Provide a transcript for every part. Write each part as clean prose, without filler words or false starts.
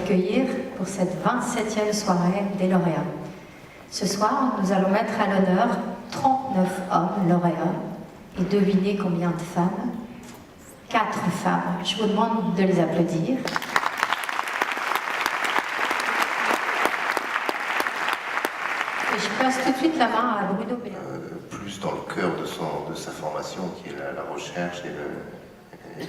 accueillir pour cette 27e soirée des lauréats. Ce soir, nous allons mettre à l'honneur 39 hommes lauréats et devinez combien de femmes? 4 femmes. Je vous demande de les applaudir. Et je passe tout de suite la main à Bruno Bellon. Plus dans le cœur de sa formation, qui est la recherche et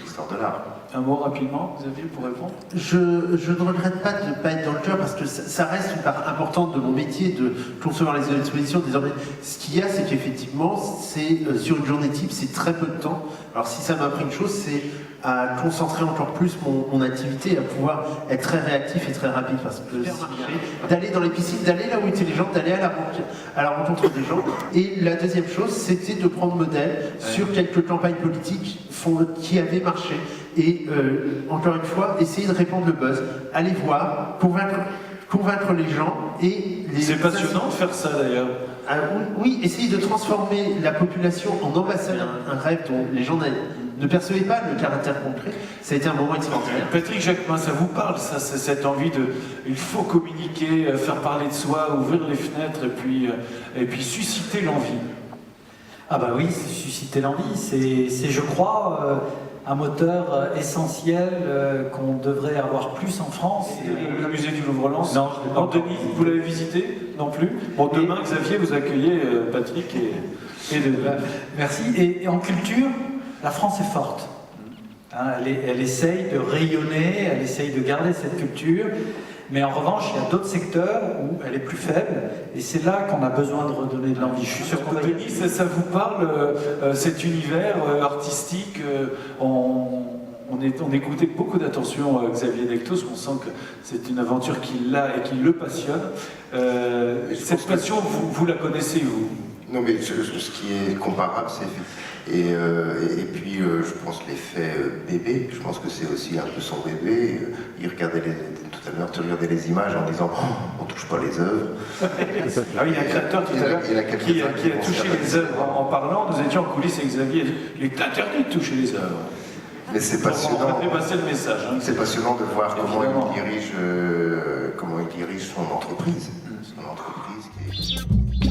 l'histoire de l'art. Un mot rapidement, Xavier, pour répondre. Je ne regrette pas de ne pas être dans le cœur parce que ça reste une part importante de mon métier de concevoir les expositions. Désormais, ce qu'il y a, c'est qu'effectivement, sur une journée type, c'est très peu de temps. Alors si ça m'a appris une chose, c'est à concentrer encore plus mon activité, à pouvoir être très réactif et très rapide. Parce que d'aller dans les piscines, d'aller là où étaient les gens, d'aller à la rencontre des gens. Et la deuxième chose, c'était de prendre modèle sur quelques campagnes politiques qui avaient marché. Et encore une fois, essayer de répandre le buzz, aller voir, convaincre les gens et les... C'est passionnant de faire ça d'ailleurs. Oui, essayer de transformer la population en ambassadeur, un rêve dont les gens ne percevaient pas le caractère concret. Ça a été un moment extraordinaire. Patrick Jacquemin, ça vous parle, ça, c'est cette envie de... Il faut communiquer, faire parler de soi, ouvrir les fenêtres et puis susciter l'envie. Ah bah oui, susciter l'envie, c'est je crois, un moteur essentiel qu'on devrait avoir plus en France. Le musée du Louvre-Lens. Non, je l'ai pas encore Denis, vous l'avez visité? Non plus. Bon, demain, Xavier, vous accueillez Patrick et Merci. Et en culture, la France est forte. Hein, elle essaye de rayonner, elle essaye de garder cette culture. Mais en revanche, il y a d'autres secteurs où elle est plus faible, et c'est là qu'on a besoin de redonner de l'envie. Je suis sûr qu'on va... Denis, ça vous parle, cet univers artistique on écoutait avec beaucoup d'attention Xavier Dectos, on sent que c'est une aventure qu'il a et qui le passionne. Cette passion, vous la connaissez, vous? Non, mais ce qui est comparable, c'est... Et puis, je pense l'effet bébé, je pense que c'est aussi un peu son bébé. Il regardait tout à l'heure, tu regardais les images en disant oh, on touche pas les œuvres. Ah oui, il y a un créateur tout à l'heure qui a touché les œuvres en parlant. Nous étions en coulisses avec Xavier. Il est interdit de toucher les œuvres. Mais c'est passionnant. On a fait passer le message. Hein, c'est passionnant de voir comment il dirige son entreprise. Son entreprise qui est...